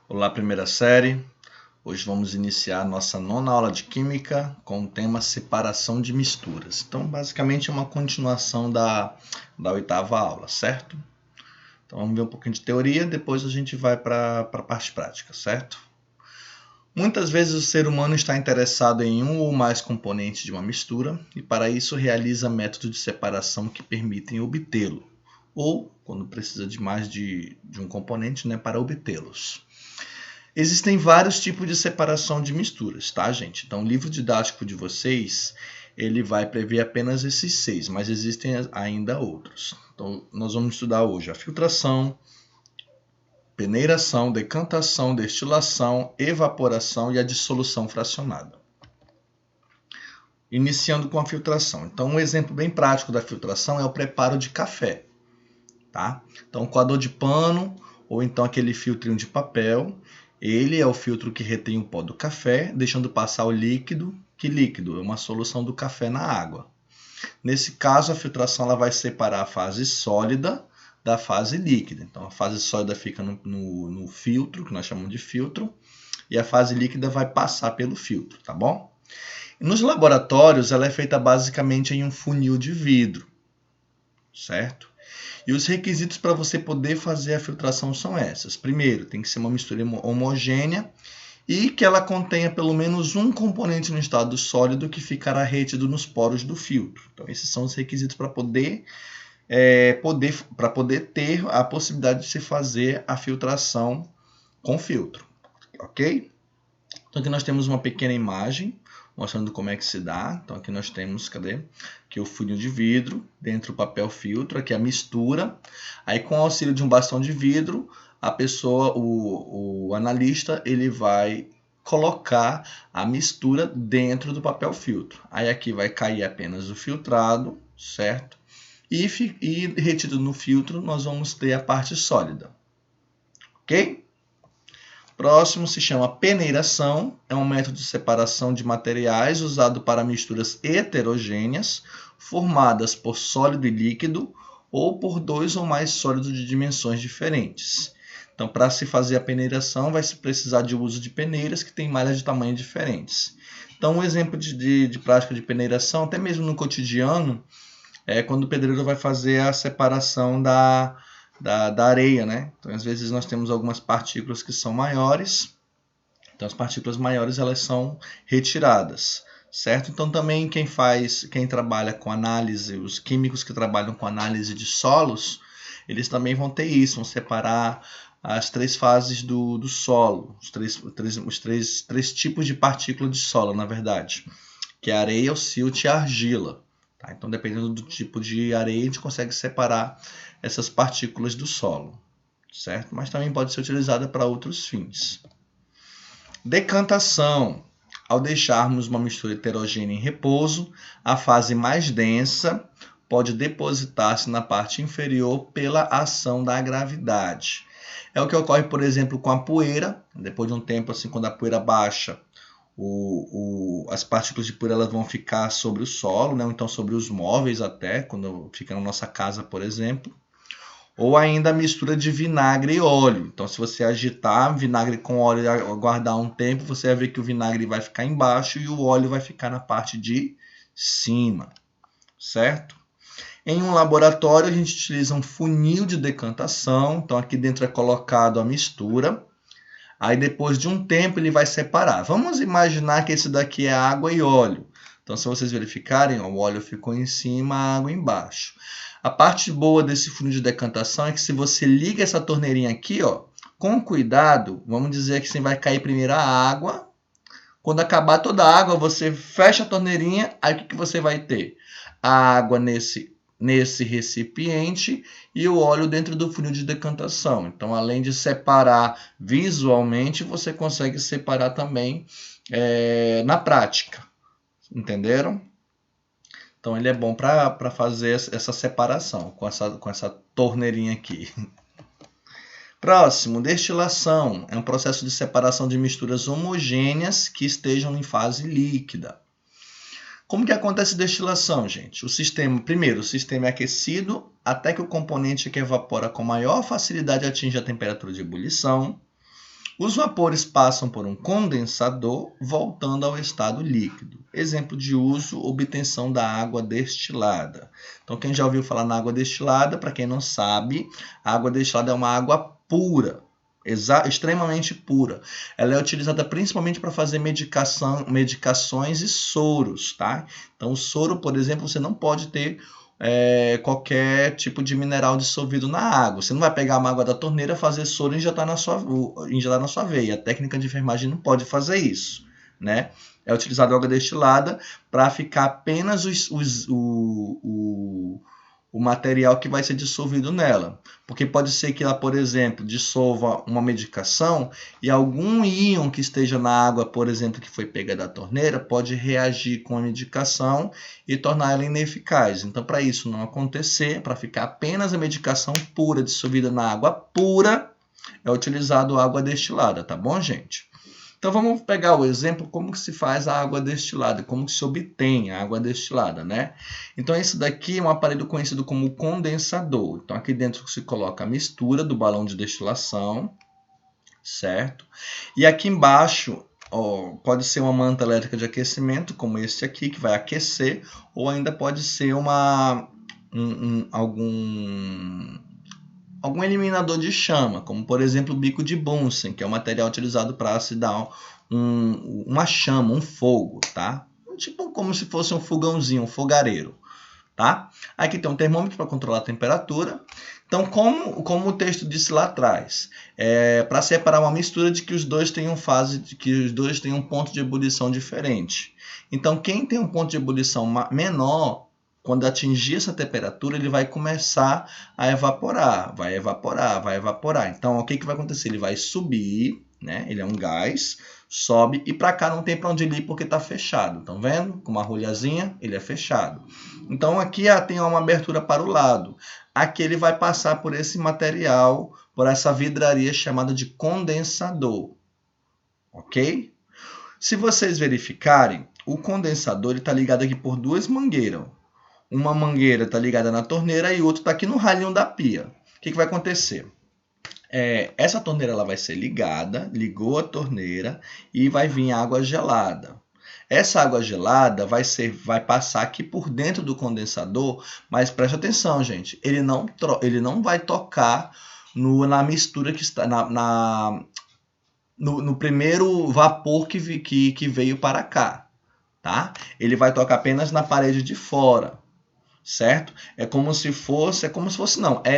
Olá, primeira série. Hoje vamos iniciar nossa nona aula de Química com o tema separação de misturas. Então, basicamente é uma continuação da oitava aula, certo? Então, vamos ver um pouquinho de teoria, depois a gente vai para a parte prática, certo? Muitas vezes o ser humano está interessado em um ou mais componentes de uma mistura e para isso realiza métodos de separação que permitem obtê-lo, ou, quando precisa de mais de um componente, para obtê-los. Existem vários tipos de separação de misturas, tá, gente? Então, o livro didático de vocês, ele vai prever apenas esses 6, mas existem ainda outros. Então, nós vamos estudar hoje a filtração, peneiração, decantação, destilação, evaporação e a dissolução fracionada. Iniciando com a filtração. Então, um exemplo bem prático da filtração é o preparo de café, tá? Então, o coador de pano ou então aquele filtrinho de papel, ele é o filtro que retém o pó do café, deixando passar o líquido. Que líquido? É uma solução do café na água. Nesse caso, a filtração ela vai separar a fase sólida da fase líquida. Então, a fase sólida fica no filtro, que nós chamamos de filtro, e a fase líquida vai passar pelo filtro, tá bom? Nos laboratórios, ela é feita basicamente em um funil de vidro, certo? E os requisitos para você poder fazer a filtração são essas. Primeiro, tem que ser uma mistura homogênea e que ela contenha pelo menos um componente no estado sólido que ficará retido nos poros do filtro. Então, esses são os requisitos para poder ter a possibilidade de se fazer a filtração com filtro, ok? Então, aqui nós temos uma pequena imagem mostrando como é que se dá. Então, aqui nós temos, aqui o funil de vidro, dentro o papel filtro, aqui a mistura. Aí, com o auxílio de um bastão de vidro, a pessoa, o analista, ele vai colocar a mistura dentro do papel filtro. Aí, aqui vai cair apenas o filtrado, certo? E retido no filtro, nós vamos ter a parte sólida, ok? Próximo se chama peneiração, é um método de separação de materiais usado para misturas heterogêneas, formadas por sólido e líquido, ou por dois ou mais sólidos de dimensões diferentes. Então, para se fazer a peneiração, vai se precisar de uso de peneiras que têm malhas de tamanho diferentes. Então, um exemplo de prática de peneiração, até mesmo no cotidiano, é quando o pedreiro vai fazer a separação da areia, né? Então, às vezes nós temos algumas partículas que são maiores, então as partículas maiores elas são retiradas, certo? Então também quem trabalha com análise, os químicos que trabalham com análise de solos, eles também vão ter isso, vão separar as 3 fases do solo, os três tipos de partícula de solo, na verdade, que é a areia, o silt e a argila. Tá? Então, dependendo do tipo de areia, a gente consegue separar essas partículas do solo, certo? Mas também pode ser utilizada para outros fins. Decantação. Ao deixarmos uma mistura heterogênea em repouso, a fase mais densa pode depositar-se na parte inferior pela ação da gravidade. É o que ocorre, por exemplo, com a poeira. Depois de um tempo, assim, quando a poeira baixa, as partículas de poeira elas vão ficar sobre o solo, né? Ou então sobre os móveis até, quando fica na nossa casa, por exemplo. Ou ainda a mistura de vinagre e óleo. Então, se você agitar vinagre com óleo e aguardar um tempo, você vai ver que o vinagre vai ficar embaixo e o óleo vai ficar na parte de cima, certo? Em um laboratório, a gente utiliza um funil de decantação. Então, aqui dentro é colocado a mistura. Aí, depois de um tempo, ele vai separar. Vamos imaginar que esse daqui é água e óleo. Então, se vocês verificarem, o óleo ficou em cima, a água embaixo. A parte boa desse funil de decantação é que se você liga essa torneirinha aqui, ó, com cuidado, vamos dizer que você vai cair primeiro a água. Quando acabar toda a água, você fecha a torneirinha, aí o que você vai ter? A água nesse recipiente e o óleo dentro do funil de decantação. Então, além de separar visualmente, você consegue separar também na prática. Entenderam? Então, ele é bom para fazer essa separação com essa torneirinha aqui. Próximo, destilação. É um processo de separação de misturas homogêneas que estejam em fase líquida. Como que acontece a destilação, gente? Primeiro, o sistema é aquecido até que o componente que evapora com maior facilidade atinja a temperatura de ebulição. Os vapores passam por um condensador, voltando ao estado líquido. Exemplo de uso, obtenção da água destilada. Então, quem já ouviu falar na água destilada, para quem não sabe, a água destilada é uma água pura, extremamente pura. Ela é utilizada principalmente para fazer medicações e soros, tá? Então, o soro, por exemplo, você não pode ter qualquer tipo de mineral dissolvido na água. Você não vai pegar uma água da torneira, fazer soro e injetar na sua veia. A técnica de enfermagem não pode fazer isso, né? É utilizada água destilada para ficar apenas o material que vai ser dissolvido nela. Porque pode ser que ela, por exemplo, dissolva uma medicação e algum íon que esteja na água, por exemplo, que foi pega da torneira, pode reagir com a medicação e tornar ela ineficaz. Então, para isso não acontecer, para ficar apenas a medicação pura dissolvida na água pura, é utilizado água destilada, tá bom, gente? Então, vamos pegar o exemplo como que se faz a água destilada, como que se obtém a água destilada, né? Então, esse daqui é um aparelho conhecido como condensador. Então, aqui dentro se coloca a mistura do balão de destilação, certo? E aqui embaixo, pode ser uma manta elétrica de aquecimento, como esse aqui, que vai aquecer, ou ainda pode ser algum eliminador de chama, como por exemplo o bico de Bunsen, que é um material utilizado para se dar uma chama, um fogo, tá? Tipo como se fosse um fogãozinho, um fogareiro, tá? Aqui tem um termômetro para controlar a temperatura. Então, como o texto disse lá atrás, para separar uma mistura de que os dois tenham um ponto de ebulição diferente. Então, quem tem um ponto de ebulição menor, quando atingir essa temperatura, ele vai começar a evaporar, vai evaporar. Então, o que vai acontecer? Ele vai subir, né? Ele é um gás, sobe e para cá não tem para onde ele ir porque está fechado. Estão vendo? Com uma rolhazinha, ele é fechado. Então, aqui tem uma abertura para o lado. Aqui ele vai passar por esse material, por essa vidraria chamada de condensador. Ok? Se vocês verificarem, o condensador está ligado aqui por duas mangueiras. Uma mangueira está ligada na torneira e outra está aqui no ralinho da pia. O que vai acontecer? Essa torneira ela vai ser ligada, ligou a torneira e vai vir água gelada. Essa água gelada vai passar aqui por dentro do condensador, mas preste atenção, gente, ele não vai tocar na mistura que está no primeiro vapor que veio para cá, tá? Ele vai tocar apenas na parede de fora. Certo? É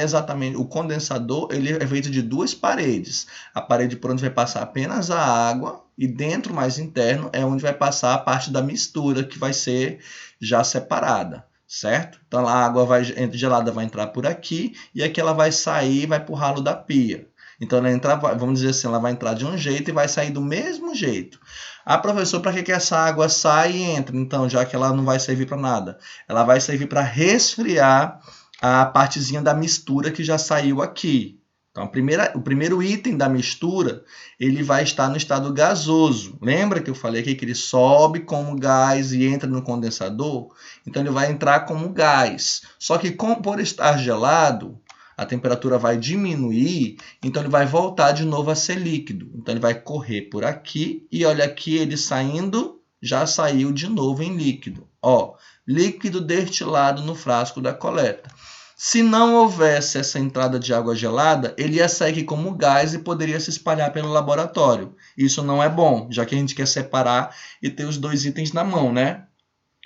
exatamente, o condensador ele é feito de duas paredes. A parede por onde vai passar apenas a água e dentro, mais interno, é onde vai passar a parte da mistura que vai ser já separada, certo? Então a água gelada vai entrar por aqui e aqui ela vai sair e vai para o ralo da pia. Então ela entra, vamos dizer assim, ela vai entrar de um jeito e vai sair do mesmo jeito. Ah, professor, para que essa água sai e entra? Então, já que ela não vai servir para nada, ela vai servir para resfriar a partezinha da mistura que já saiu aqui. Então, o primeiro item da mistura, ele vai estar no estado gasoso. Lembra que eu falei aqui que ele sobe como gás e entra no condensador? Então, ele vai entrar como gás. Só que por estar gelado, a temperatura vai diminuir, então ele vai voltar de novo a ser líquido. Então ele vai correr por aqui e olha aqui ele saindo, já saiu de novo em líquido. Ó, líquido destilado no frasco da coleta. Se não houvesse essa entrada de água gelada, ele ia sair aqui como gás e poderia se espalhar pelo laboratório. Isso não é bom, já que a gente quer separar e ter os dois itens na mão, né?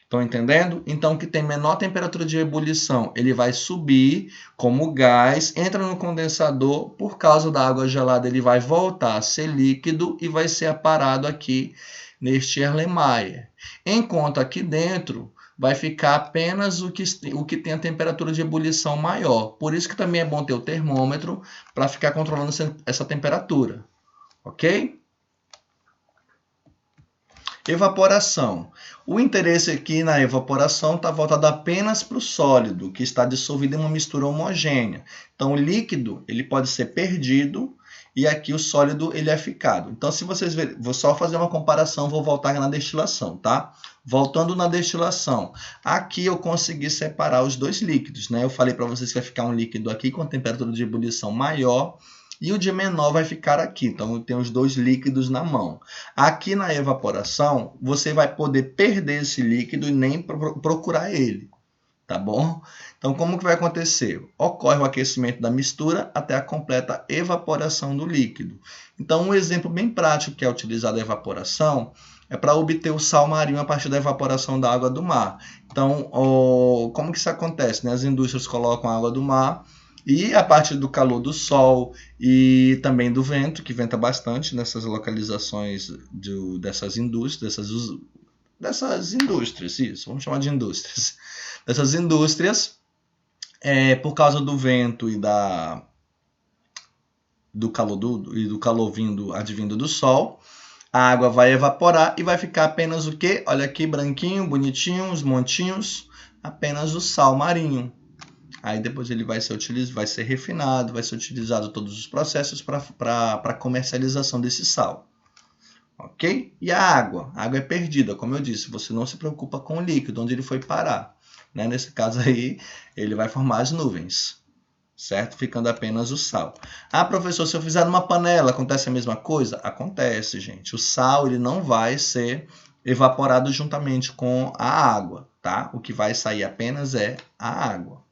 Estão entendendo? Então, o que tem menor temperatura de ebulição, ele vai subir como gás, entra no condensador, por causa da água gelada, ele vai voltar a ser líquido e vai ser aparado aqui neste Erlenmeyer. Enquanto aqui dentro vai ficar apenas o que tem a temperatura de ebulição maior. Por isso que também é bom ter o termômetro para ficar controlando essa temperatura. Ok? Evaporação. O interesse aqui na evaporação está voltado apenas para o sólido, que está dissolvido em uma mistura homogênea. Então, o líquido ele pode ser perdido e aqui o sólido ele é ficado. Então, se vocês verem, vou só fazer uma comparação, vou voltar na destilação, tá? Voltando na destilação, aqui eu consegui separar os dois líquidos, né? Eu falei para vocês que vai ficar um líquido aqui com temperatura de ebulição maior e o de menor vai ficar aqui. Então, eu tenho os dois líquidos na mão. Aqui na evaporação, você vai poder perder esse líquido e nem procurar ele, tá bom? Então, como que vai acontecer? Ocorre o aquecimento da mistura até a completa evaporação do líquido. Então, um exemplo bem prático que é utilizado a evaporação é para obter o sal marinho a partir da evaporação da água do mar. Então, como que isso acontece? As indústrias colocam a água do mar e a partir do calor do sol e também do vento, que venta bastante nessas localizações dessas indústrias, isso, vamos chamar de indústrias. Dessas indústrias, por causa do vento e do calor advindo do sol, a água vai evaporar e vai ficar apenas o quê? Olha aqui, branquinho, bonitinho, os montinhos, apenas o sal marinho. Aí depois ele vai ser refinado, vai ser utilizado todos os processos para comercialização desse sal. Ok? E a água? A água é perdida, como eu disse, você não se preocupa com o líquido, onde ele foi parar. Né? Nesse caso aí, ele vai formar as nuvens. Certo? Ficando apenas o sal. Ah, professor, se eu fizer numa panela, acontece a mesma coisa? Acontece, gente. O sal ele não vai ser evaporado juntamente com a água, tá? O que vai sair apenas é a água.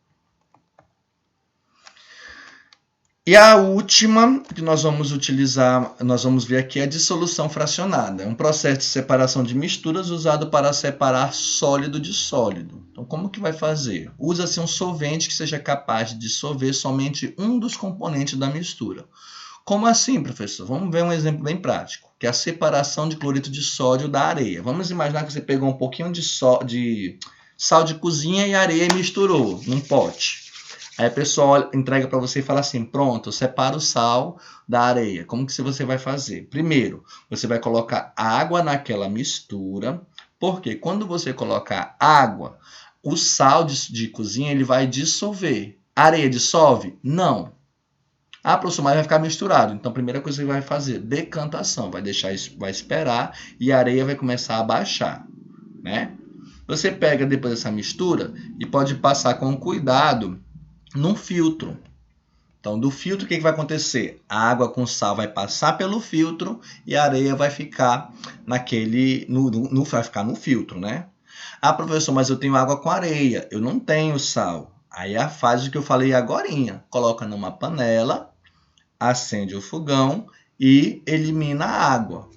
E a última que nós vamos utilizar, nós vamos ver aqui é a dissolução fracionada. É um processo de separação de misturas usado para separar sólido de sólido. Então, como que vai fazer? Usa-se um solvente que seja capaz de dissolver somente um dos componentes da mistura. Como assim, professor? Vamos ver um exemplo bem prático, que é a separação de cloreto de sódio da areia. Vamos imaginar que você pegou um pouquinho de sal de cozinha e areia e misturou num pote. Aí a pessoa entrega para você e fala assim, pronto, separa o sal da areia. Como que você vai fazer? Primeiro, você vai colocar água naquela mistura, porque quando você colocar água, o sal de cozinha ele vai dissolver. A areia dissolve? Não. Ah, professor, mas vai ficar misturado. Então, a primeira coisa que você vai fazer, decantação. Vai esperar e a areia vai começar a baixar, né? Você pega depois dessa mistura e pode passar com cuidado num filtro. Então, do filtro, o que vai acontecer? A água com sal vai passar pelo filtro e a areia vai ficar vai ficar no filtro, né? Ah, professor, mas eu tenho água com areia, eu não tenho sal. Aí faz o que eu falei agorinha. Coloca numa panela, acende o fogão e elimina a água.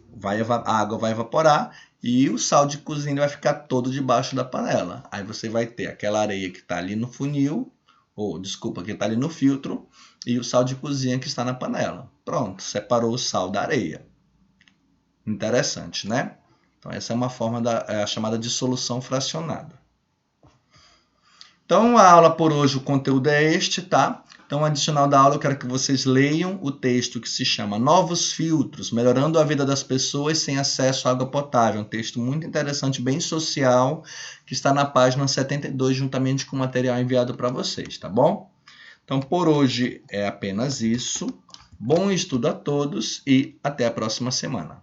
A água vai evaporar e o sal de cozinha vai ficar todo debaixo da panela. Aí você vai ter aquela areia que está ali no funil, que está ali no filtro, e o sal de cozinha que está na panela. Pronto, separou o sal da areia. Interessante, né? Então, essa é uma forma a chamada dissolução fracionada. Então, a aula por hoje, o conteúdo é este, tá? Então, adicional da aula, eu quero que vocês leiam o texto que se chama Novos Filtros, Melhorando a Vida das Pessoas Sem Acesso à Água Potável. Um texto muito interessante, bem social, que está na página 72, juntamente com o material enviado para vocês, tá bom? Então, por hoje é apenas isso. Bom estudo a todos e até a próxima semana.